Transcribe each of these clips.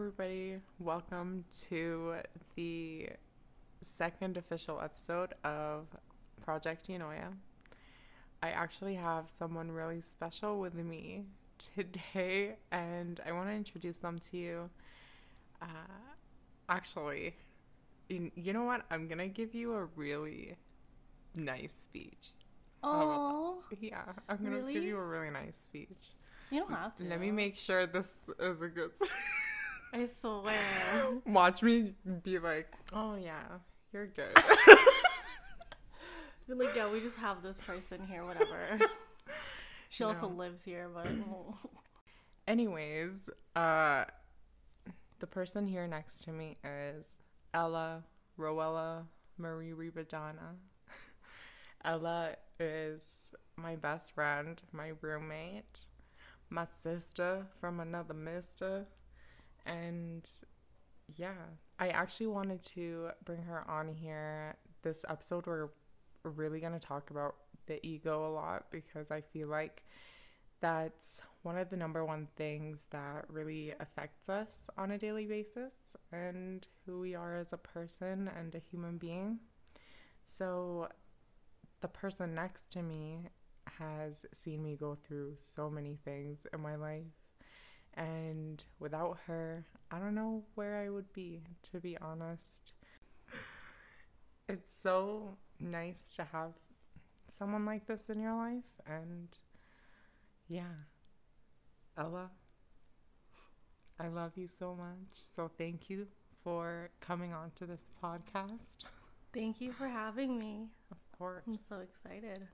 everybody. Welcome to the second official episode of Project Unoya. I actually have someone really special with me today, and I want to introduce them to you. Actually, you know what? I'm going to give you a really nice speech. Oh, yeah, I'm going to really? give you a really nice speech. You don't have to. Let me make sure this is a good I swear. Watch me be like, oh yeah, you're good. You're like, yeah, we just have this person here, whatever. She also lives here, but... Anyways, the person here next to me is Rowela Rebadona. Ella is my best friend, my roommate, my sister from another mister. And yeah, I actually wanted to bring her on here. This episode, we're really going to talk about the ego a lot because I feel like that's one of the number one things that really affects us on a daily basis and who we are as a person and a human being. So the person next to me has seen me go through so many things in my life. And without her, I don't know where I would be, to be honest. It's so nice to have someone like this in your life. And yeah, Ella, I love you so much. So thank you for coming on to this podcast. Thank you for having me. Of course. I'm so excited.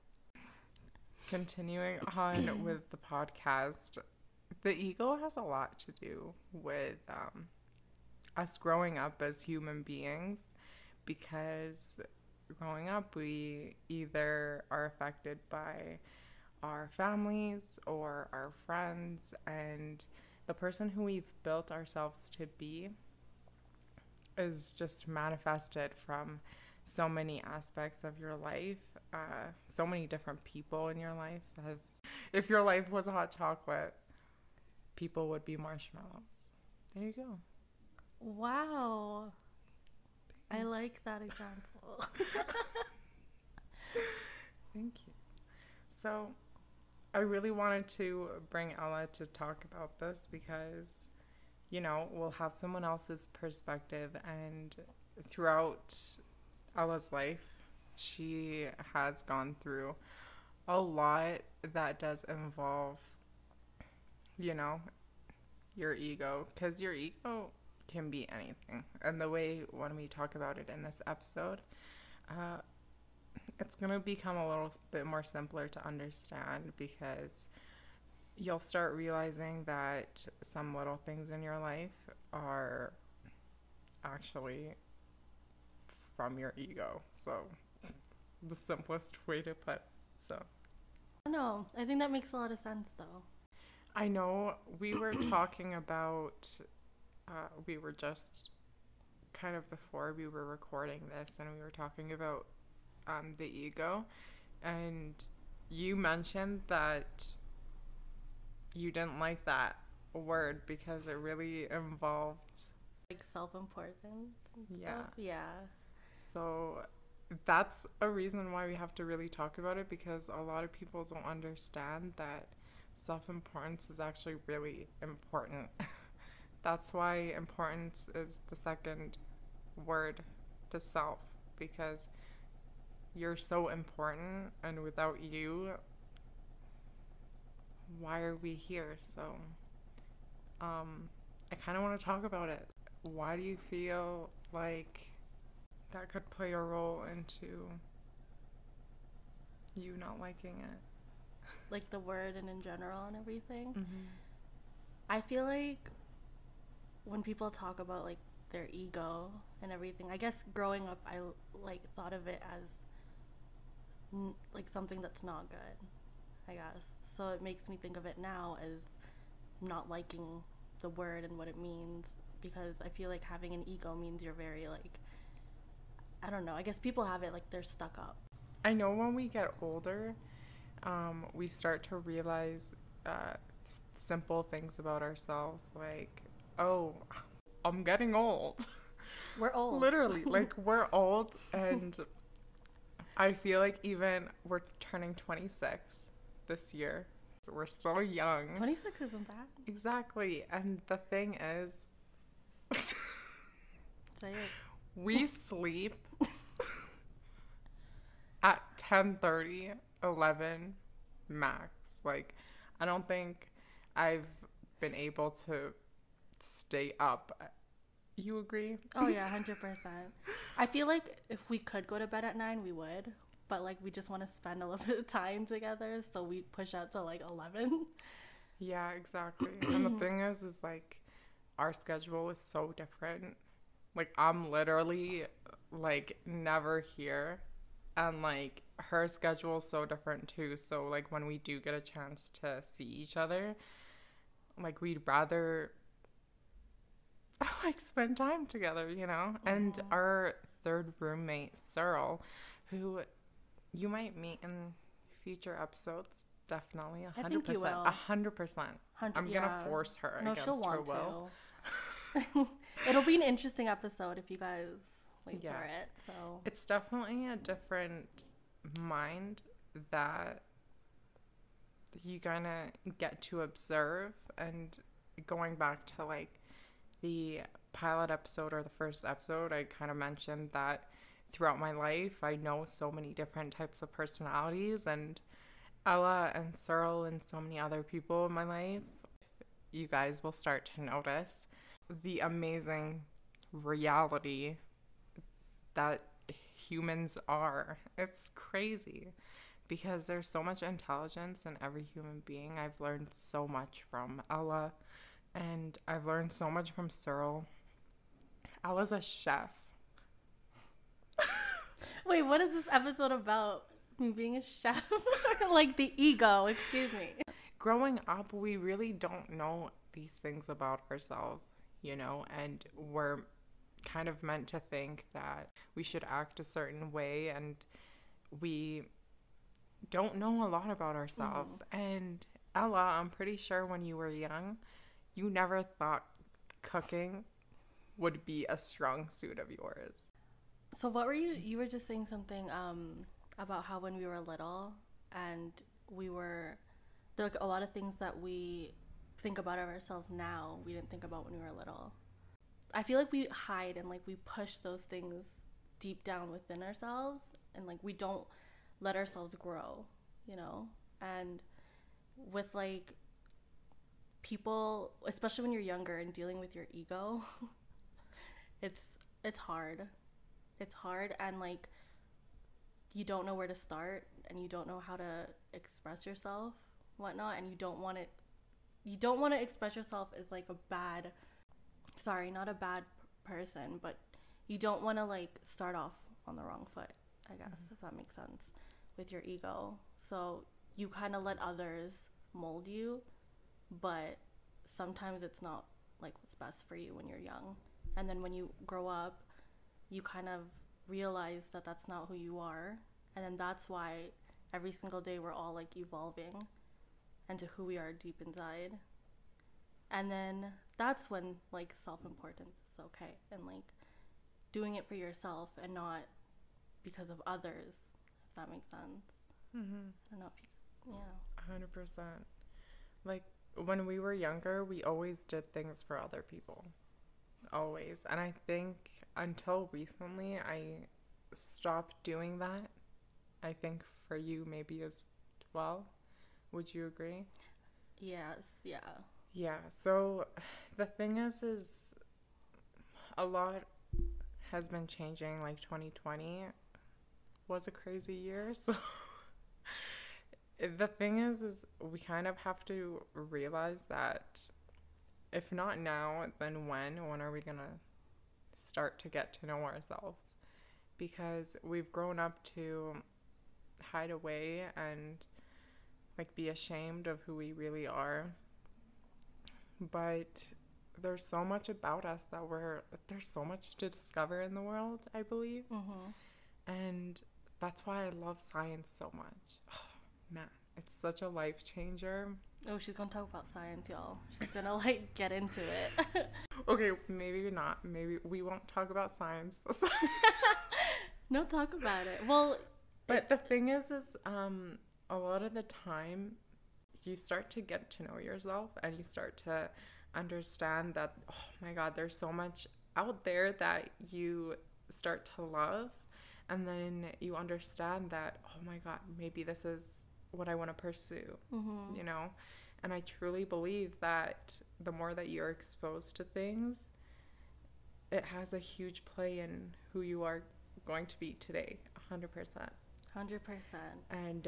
Continuing on with the podcast. The ego has a lot to do with us growing up as human beings because growing up we either are affected by our families or our friends, and the person who we've built ourselves to be is just manifested from so many aspects of your life, so many different people in your life. If your life was a hot chocolate, people would be marshmallows. There you go. Wow. Thanks. I like that example. Thank you. So I really wanted to bring Ella to talk about this because, we'll have someone else's perspective, and throughout Ella's life, she has gone through a lot that does involve your ego, because your ego can be anything. And the way when we talk about it in this episode, it's going to become a little bit more simpler to understand because you'll start realizing that some little things in your life are actually from your ego. So the simplest way to put it. So No, I think that makes a lot of sense though. I know we were talking about, we were just kind of before we were recording this, and we were talking about the ego, and you mentioned that you didn't like that word because it really involved like self-importance and yeah. stuff. Yeah. So that's a reason why we have to really talk about it, because a lot of people don't understand that self-importance is actually really important. That's why importance is the second word to self, because you're so important, and without you, why are we here? So I kind of want to talk about it. Why do you feel like that could play a role into you not liking it? Like the word and in general and everything. Mm-hmm. I feel like when people talk about like their ego and everything, I guess growing up I like thought of it as like something that's not good, I guess. So it makes me think of it now as not liking the word and what it means, because I feel like having an ego means you're very like, I don't know, I guess people have it like they're stuck up. I know when we get older, we start to realize simple things about ourselves, like, oh, I'm getting old. We're old. Literally, like, we're old, and I feel like even we're turning 26 this year. So we're still young. 26 isn't bad. Exactly. And the thing is, Say it. we sleep at 10:30, 11 max. Like, I don't think I've been able to stay up. You agree? Oh yeah, 100%. I feel like if we could go to bed at 9, we would. But like we just want to spend a little bit of time together, so we push out to like 11. Yeah, exactly. And the thing is like our schedule is so different. Like I'm literally like never here, and like her schedule is so different too. So like when we do get a chance to see each other, like we'd rather like spend time together, you know? And our third roommate, Cyril, who you might meet in future episodes, definitely 100%. I think you will. 100%. I'm gonna force her against she'll her want will. To. It'll be an interesting episode if you guys wait for it. So it's definitely a different mind that you kind of get to observe. And going back to like the pilot episode or the first episode, I kind of mentioned that throughout my life I know so many different types of personalities, and Ella and Cyril and so many other people in my life, you guys will start to notice the amazing reality that humans are. It's crazy because there's so much intelligence in every human being. I've learned so much from Ella, and I've learned so much from Cyril. Ella's a chef. Wait, what is this episode about? Me being a chef? Like the ego, excuse me. Growing up, we really don't know these things about ourselves, you know, and we're kind of meant to think that we should act a certain way, and we don't know a lot about ourselves. And Ella, I'm pretty sure when you were young, you never thought cooking would be a strong suit of yours. So what were you were just saying something about how when we were little and we were, there are like a lot of things that we think about of ourselves now we didn't think about when we were little. I feel like we hide and like we push those things deep down within ourselves, and like we don't let ourselves grow, you know? And with like people, especially when you're younger and dealing with your ego, it's hard. It's hard, and like you don't know where to start, and you don't know how to express yourself, whatnot, and you don't want to express yourself as like a bad, sorry, not a bad person, but you don't want to like start off on the wrong foot, I guess, if that makes sense, with your ego. So you kind of let others mold you, but sometimes it's not like what's best for you when you're young. And then when you grow up, you kind of realize that that's not who you are. And then that's why every single day we're all like evolving into who we are deep inside. And then that's when like self-importance is okay, and like doing it for yourself and not because of others, if that makes sense. I don't know if you, 100%. Like when we were younger, we always did things for other people. Always. And I think until recently I stopped doing that. I think for you maybe as well. Would you agree? Yes, yeah. Yeah, so the thing is a lot has been changing. Like 2020 was a crazy year, so the thing is we kind of have to realize that if not now, then when are we gonna start to get to know ourselves? Because we've grown up to hide away and like be ashamed of who we really are. But there's so much about us that there's so much to discover in the world, I believe. And that's why I love science so much. Oh, man, it's such a life changer. Oh, she's gonna talk about science, y'all. She's gonna like get into it. Okay, maybe not. Maybe we won't talk about science. No, talk about it. Well, But the thing is a lot of the time you start to get to know yourself and you start to understand that, oh my God, there's so much out there that you start to love. And then you understand that, oh my God, maybe this is what I want to pursue, you know? And I truly believe that the more that you're exposed to things, it has a huge play in who you are going to be today, 100%. 100%. And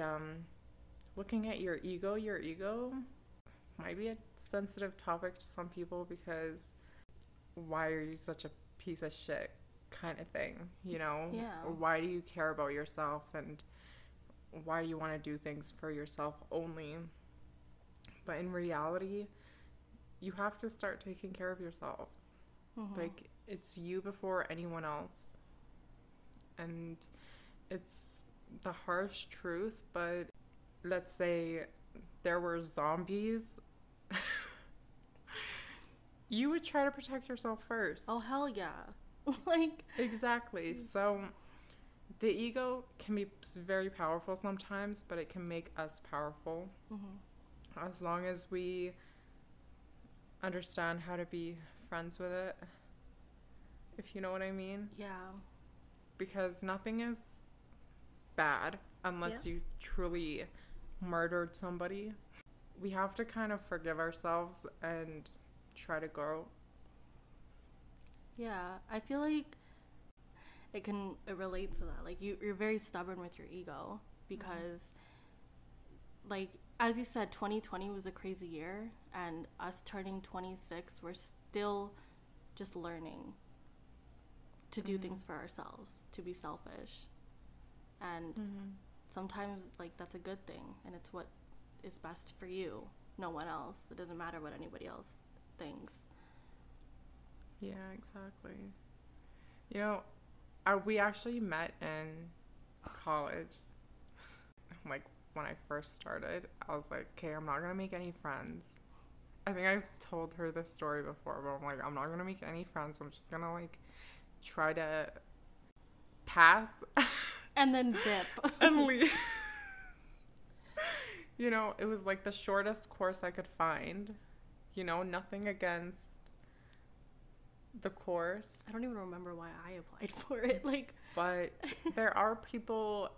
looking at your ego might be a sensitive topic to some people because why are you such a piece of shit kind of thing, you know? Yeah. Why do you care about yourself and why do you want to do things for yourself only? But in reality, you have to start taking care of yourself. Like, it's you before anyone else. And it's the harsh truth, but let's say there were zombies. You would try to protect yourself first. Oh, hell yeah. Like, exactly. So the ego can be very powerful sometimes, but it can make us powerful as long as we understand how to be friends with it, if you know what I mean. Yeah. Because nothing is bad unless you truly murdered somebody. We have to kind of forgive ourselves and try to grow. Yeah, I feel like it relates to that. Like, you're very stubborn with your ego because, like, as you said, 2020 was a crazy year, and us turning 26, we're still just learning to do things for ourselves, to be selfish. And sometimes, like, that's a good thing, and it's what is best for you, no one else. It doesn't matter what anybody else thinks. Yeah, exactly. You know, we actually met in college. Like, when I first started, I was like, okay, I'm not going to make any friends. I think I've told her this story before, but I'm like, I'm not going to make any friends. I'm just going to, like, try to pass. And then dip. And leave. You know, it was, like, the shortest course I could find. You know, nothing against the course. I don't even remember why I applied for it. Like, but there are people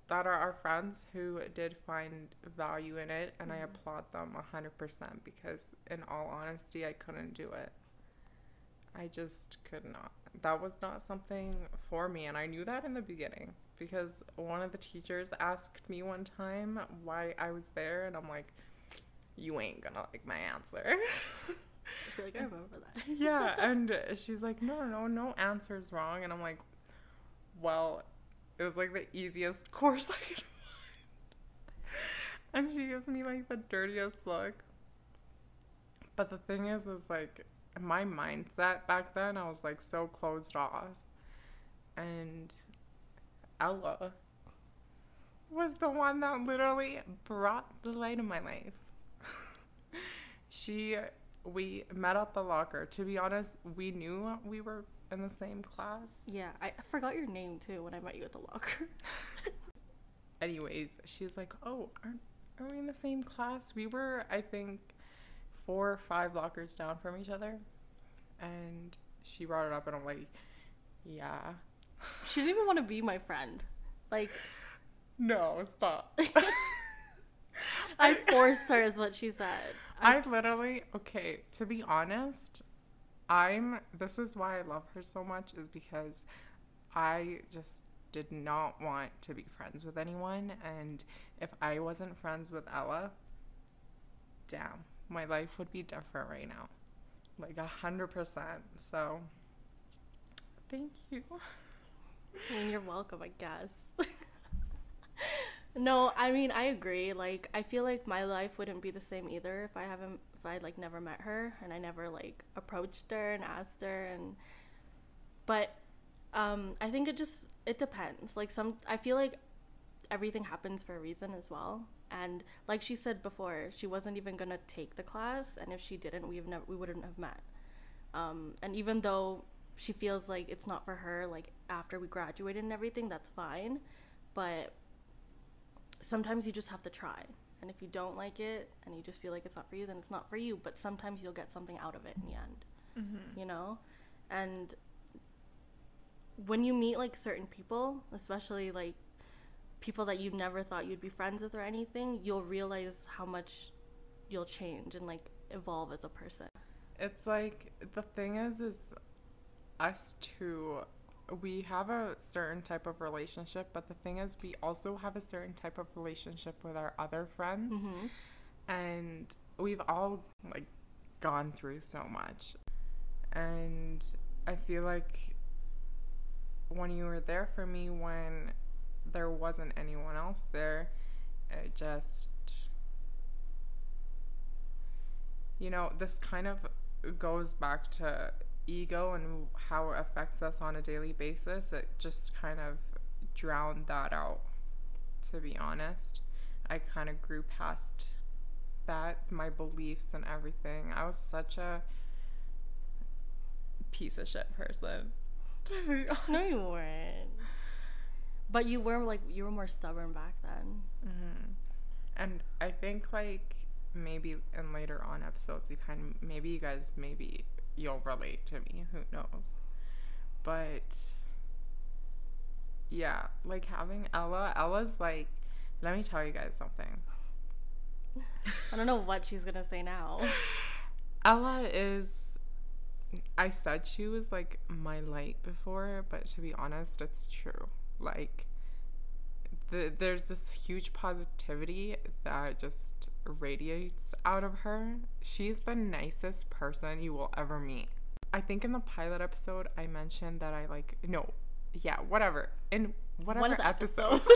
that are our friends who did find value in it, and I applaud them 100% because, in all honesty, I couldn't do it. I just could not. That was not something for me, and I knew that in the beginning because one of the teachers asked me one time why I was there, and I'm like, you ain't gonna like my answer. I feel like I remember that. Yeah, and she's like, no answer's wrong. And I'm like, well, it was like the easiest course I could find. And she gives me like the dirtiest look. But the thing is like, my mindset back then, I was like so closed off. And Ella was the one that literally brought the light in my life. We met at the locker. To be honest, we knew we were in the same class. Yeah, I forgot your name too when I met you at the locker. Anyways, she's like, oh, are we in the same class? We were, I think, 4 or 5 lockers down from each other. And she brought it up and I'm like, yeah. She didn't even want to be my friend. Like, no, stop. I forced her is what she said. I literally, okay, to be honest, this is why I love her so much, is because I just did not want to be friends with anyone. And if I wasn't friends with Ella, damn, my life would be different right now. Like 100%. So, thank you. I mean, you're welcome, I guess. No, I mean, I agree. Like, I feel like my life wouldn't be the same either if I like never met her and I never like approached her and asked her. But I think it depends. Like, I feel like everything happens for a reason as well. And like she said before, she wasn't even gonna take the class, and if she didn't, we wouldn't have met. And even though she feels like it's not for her, like after we graduated and everything, that's fine. But sometimes you just have to try. And if you don't like it and you just feel like it's not for you, then it's not for you. But sometimes you'll get something out of it in the end, you know? And when you meet like certain people, especially like people that you never thought you'd be friends with or anything, you'll realize how much you'll change and like evolve as a person. It's like, the thing is us two, we have a certain type of relationship, but the thing is we also have a certain type of relationship with our other friends. And we've all like gone through so much, and I feel like when you were there for me when there wasn't anyone else there, it just, you know, this kind of goes back to ego and how it affects us on a daily basis. It just kind of drowned that out, to be honest. I kind of grew past that, my beliefs and everything. I was such a piece of shit person, to be honest. No, you weren't. But you were more stubborn back then. And I think like maybe in later on episodes you kind of, maybe you guys, maybe you'll relate to me, who knows. But yeah, like having Ella's like, let me tell you guys something. I don't know what she's gonna say now. Ella is, I said she was like my light before, but to be honest, it's true. Like there's this huge positivity that just radiates out of her. She's the nicest person you will ever meet. I think in the pilot episode I mentioned that I like, no, yeah, whatever, in whatever One of the episodes.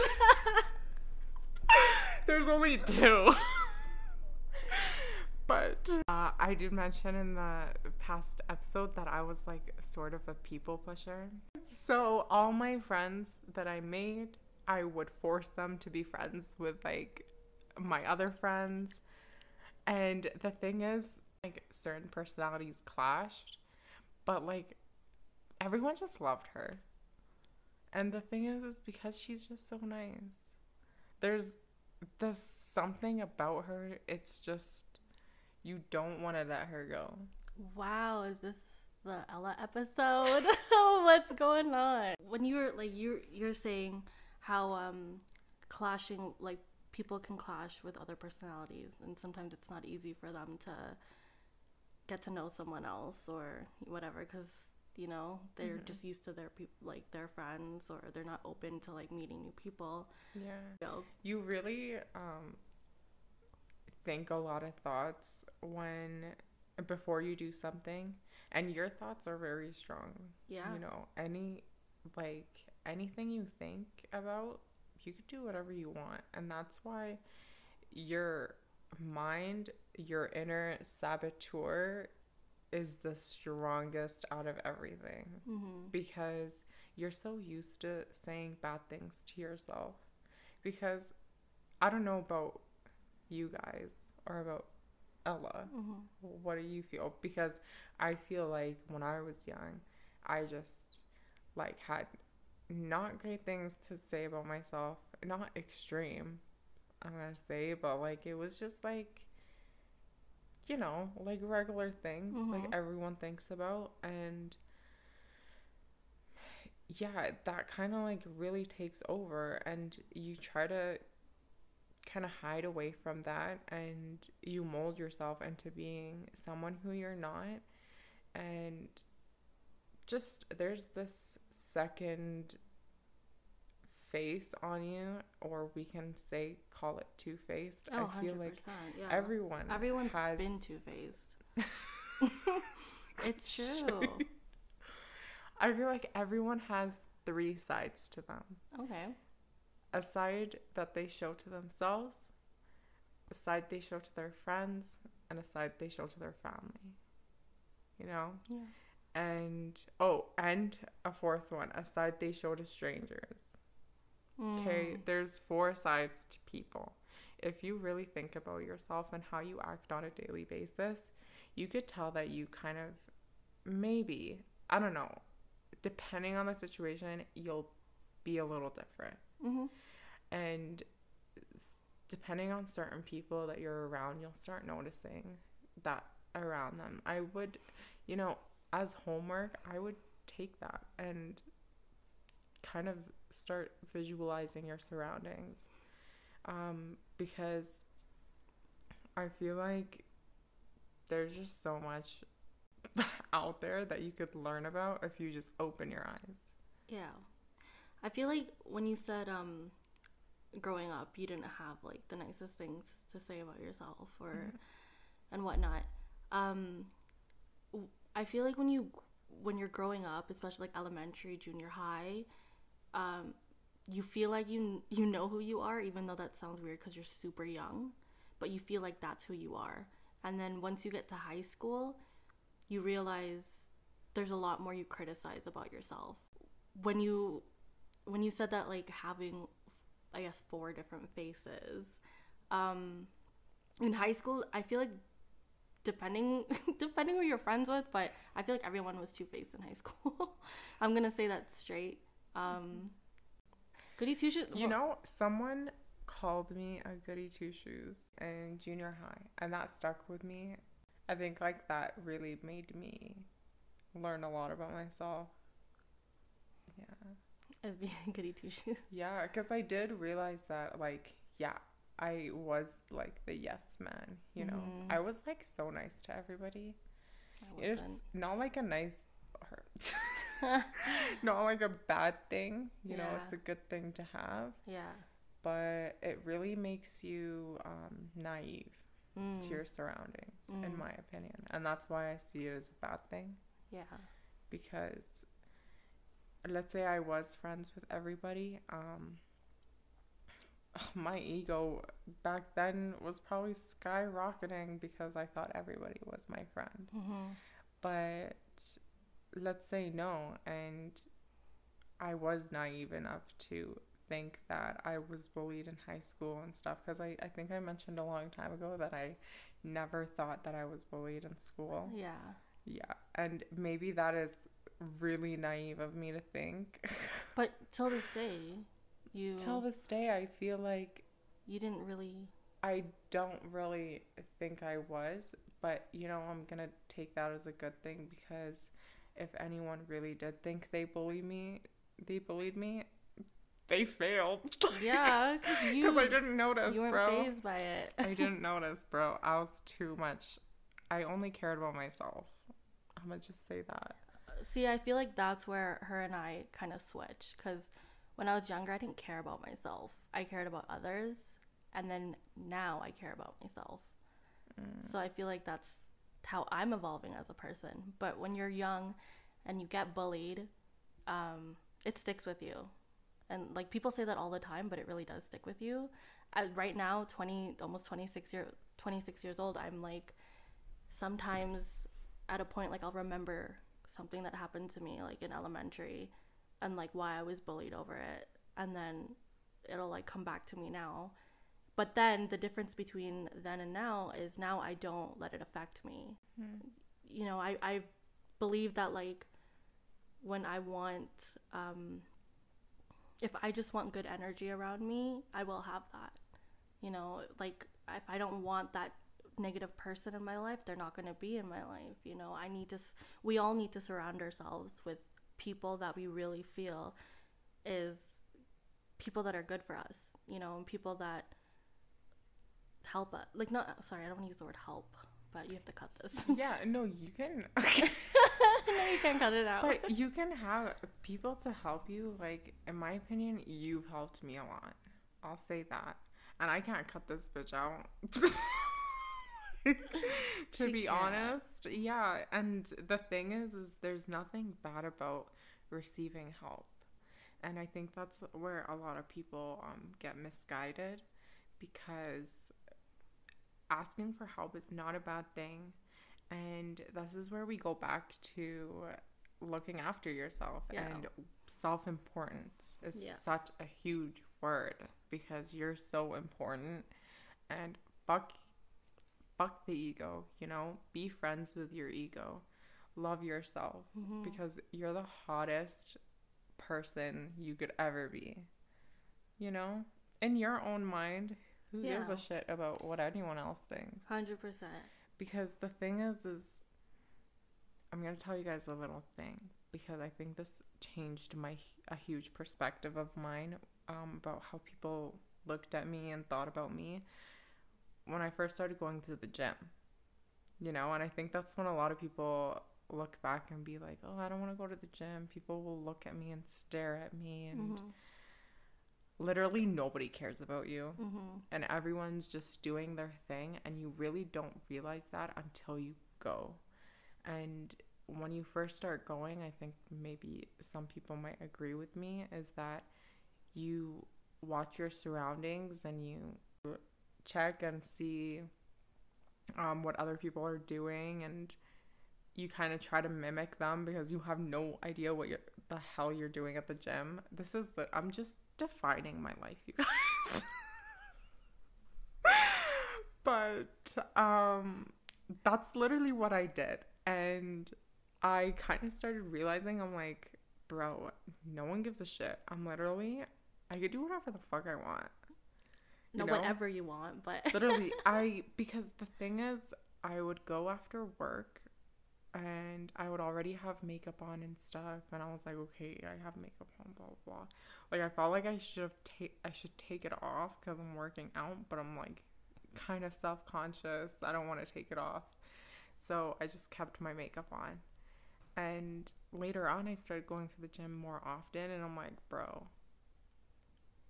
There's only 2. But I did mention in the past episode that I was like sort of a people pusher. So all my friends that I made, I would force them to be friends with like my other friends. And the thing is, like, certain personalities clashed, but like everyone just loved her. And the thing is because she's just so nice. There's something about her, it's just, you don't want to let her go. Wow, is this the Ella episode? What's going on? When you were like, you're saying how clashing, like people can clash with other personalities, and sometimes it's not easy for them to get to know someone else or whatever, because you know they're just used to their like their friends, or they're not open to like meeting new people. You really think a lot of thoughts before you do something, and your thoughts are very strong. You know, anything you think about, you could do whatever you want. And that's why your mind, your inner saboteur, is the strongest out of everything. Because you're so used to saying bad things to yourself. Because I don't know about you guys or about Ella. What do you feel? Because I feel like when I was young, I just like had not great things to say about myself. Not extreme, I'm gonna say, but like it was just like, you know, like regular things like everyone thinks about. And yeah, that kind of like really takes over, and you try to kind of hide away from that, and you mold yourself into being someone who you're not. And just there's this second face on you, or we can say call it two-faced. Oh, I feel 100%, like yeah. everyone's been two-faced. It's true. I feel like everyone has 3 sides to them. Okay. A side that they show to themselves, a side they show to their friends, and a side they show to their family. You know? Yeah. And a 4th one, a side they show to strangers. Okay, there's 4 sides to people. if you really think about yourself and how you act on a daily basis, you could tell that you kind of, maybe, I don't know, depending on the situation, you'll be a little different. Mm-hmm. And depending on certain people that you're around, you'll start noticing that around them. I would, as homework, I would take that and kind of start visualizing your surroundings, because I feel like there's just so much out there that you could learn about if you just open your eyes. Yeah. I feel like when you said growing up you didn't have like the nicest things to say about yourself or and whatnot, I feel like when you're growing up, especially like elementary, junior high, you feel like you know who you are, even though that sounds weird because you're super young, but you feel like that's who you are. And then once you get to high school, you realize there's a lot more you criticize about yourself. When you said that, like, having, I guess, 4 different faces, in high school, I feel like depending who you're friends with, but I feel like everyone was two-faced in high school. I'm gonna say that straight. Goody two shoes. Someone called me a goody two shoes in junior high, and that stuck with me. I think like that really made me learn a lot about myself. Yeah. As being goody two shoes. Yeah, because I did realize that, like, yeah, I was like the yes man, Mm-hmm. I was like so nice to everybody. It's not like a nice not like a bad thing, it's a good thing to have. Yeah. But it really makes you naive to your surroundings, in my opinion. And that's why I see it as a bad thing. Yeah. Because let's say I was friends with everybody, my ego back then was probably skyrocketing because I thought everybody was my friend. Mm-hmm. But let's say no, and I was naive enough to think that I was bullied in high school and stuff, because I think I mentioned a long time ago that I never thought that I was bullied in school. Yeah, and maybe that is really naive of me to think. But till this day, I feel like you didn't really. I don't really think I was, but I'm gonna take that as a good thing, because if anyone really did think they bullied me, they failed. Yeah, because I didn't notice, you weren't bro. fazed by it. I didn't notice, bro. I was too much. I only cared about myself. I'm gonna just say that. See, I feel like that's where her and I kind of switch, because when I was younger, I didn't care about myself. I cared about others, and then now I care about myself. So I feel like that's how I'm evolving as a person. But when you're young and you get bullied, it sticks with you. And like, people say that all the time, but it really does stick with you. Right now, almost 26 years old, I'm like, sometimes at a point, like, I'll remember something that happened to me, like in elementary, and like why I was bullied over it, and then it'll like come back to me now. But then the difference between then and now is now I don't let it affect me. I believe that, like, when I want, if I just want good energy around me, I will have that. Like, if I don't want that negative person in my life, they're not going to be in my life. We all need to surround ourselves with people that we really feel is people that are good for us, and people that help us. Like, I don't want to use the word help, but you have to cut this. Yeah, no, you can. No, you can cut it out. But you can have people to help you. Like, in my opinion, you've helped me a lot. I'll say that. And I can't cut this bitch out. To be honest. Yeah. And the thing is there's nothing bad about receiving help. And I think that's where a lot of people get misguided, because asking for help is not a bad thing. And this is where we go back to looking after yourself. Yeah. And self-importance is such a huge word, because you're so important. And fuck the ego, you know? Be friends with your ego. Love yourself because you're the hottest person you could ever be. You know? In your own mind, who gives a shit about what anyone else thinks? 100%. Because the thing is I'm going to tell you guys a little thing because I think this changed a huge perspective of mine about how people looked at me and thought about me when I first started going to the gym. You know, and I think that's when a lot of people look back and be like, oh, I don't want to go to the gym. People will look at me and stare at me and literally nobody cares about you. And everyone's just doing their thing and you really don't realize that until you go. And when you first start going, I think maybe some people might agree with me, is that you watch your surroundings and you check and see what other people are doing, and you kind of try to mimic them because you have no idea what the hell you're doing at the gym. I'm just defining my life, you guys. But that's literally what I did. And I kind of started realizing, I'm like, bro, no one gives a shit. I could do whatever the fuck I want. No, whatever you want, but literally, because the thing is, I would go after work and I would already have makeup on and stuff, and I was like, okay, I have makeup on, blah blah blah. Like, I felt like I should take it off because I'm working out, but I'm like kind of self-conscious. I don't want to take it off. So I just kept my makeup on. And later on, I started going to the gym more often, and I'm like, bro,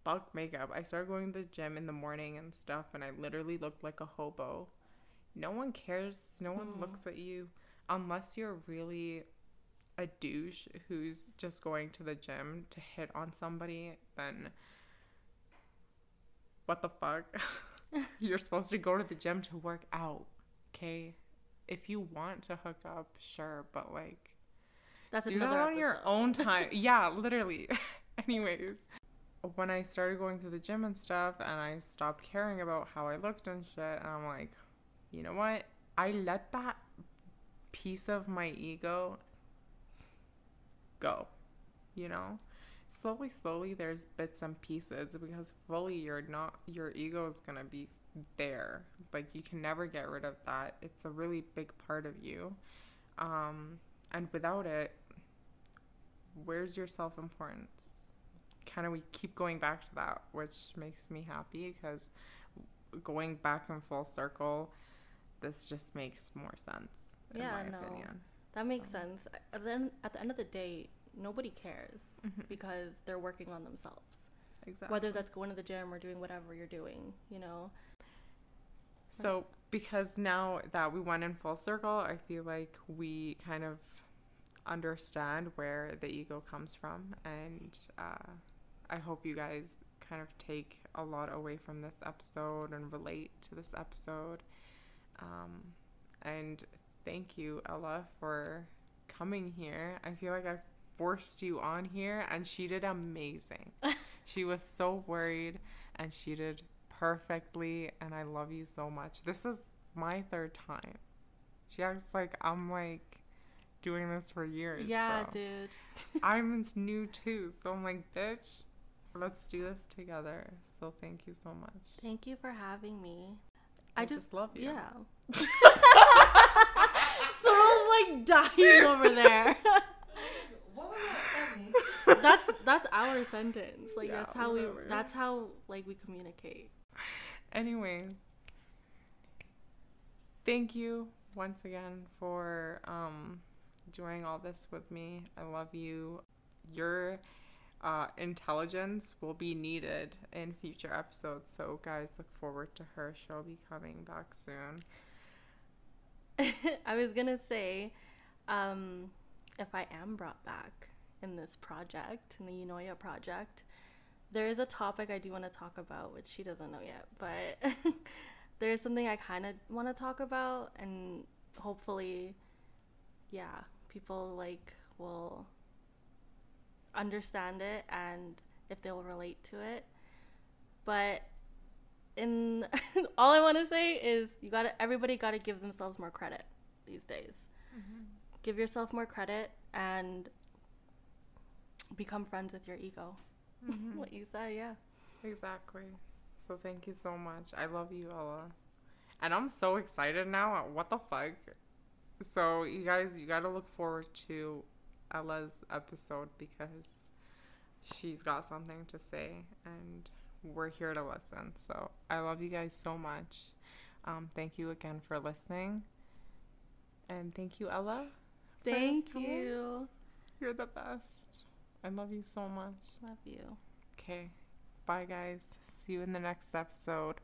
fuck makeup. I started going to the gym in the morning and stuff, and I literally looked like a hobo. No one cares. No one looks at you unless you're really a douche who's just going to the gym to hit on somebody. Then what the fuck? You're supposed to go to the gym to work out, okay? If you want to hook up, sure, but like, that's do that on your own time. Yeah, literally. Anyways, when I started going to the gym and stuff, and I stopped caring about how I looked and shit, and I'm like, you know what? I let that piece of my ego go, you know? Slowly, there's bits and pieces, because fully your ego is gonna be there. Like, you can never get rid of that. It's a really big part of you. And without it, where's your self-importance? Kind of, we keep going back to that, which makes me happy, because going back in full circle, this just makes more sense, in my opinion. That makes sense. Then at the end of the day, nobody cares because they're working on themselves. Exactly. Whether that's going to the gym or doing whatever you're doing, you know? So, because now that we went in full circle, I feel like we kind of understand where the ego comes from, and I hope you guys kind of take a lot away from this episode and relate to this episode. And thank you, Ella, for coming here. I feel like I forced you on here, and she did amazing. She was so worried, and she did perfectly, and I love you so much. This is my third time. She acts like I'm like doing this for years. Yeah, bro. dude. I'm new too, so I'm like, bitch, let's do this together. So thank you so much. Thank you for having me. I just love you. Yeah. Someone's like dying over there. What was that sentence? That's our sentence. Like, Yeah, that's how like we communicate. Anyways, thank you once again for doing all this with me. I love you. Your intelligence will be needed in future episodes, so guys, look forward to her. She'll be coming back soon. I was gonna say, if I am brought back in this project, in the Unoya project, there is a topic I do want to talk about, which she doesn't know yet, but there is something I kind of want to talk about, and hopefully, yeah, people like will understand it, and if they'll relate to it. But in all I want to say is everybody got to give themselves more credit these days. Mm-hmm. Give yourself more credit and become friends with your ego. Mm-hmm. What you say, yeah. Exactly. So thank you so much. I love you, Ella. And I'm so excited now. What the fuck? So you guys, you got to look forward to Ella's episode because she's got something to say and we're here to listen. So I love you guys so much. Thank you again for listening. And thank you, Ella. Thank you. You're the best. I love you so much. Love you. Okay. Bye, guys. See you in the next episode.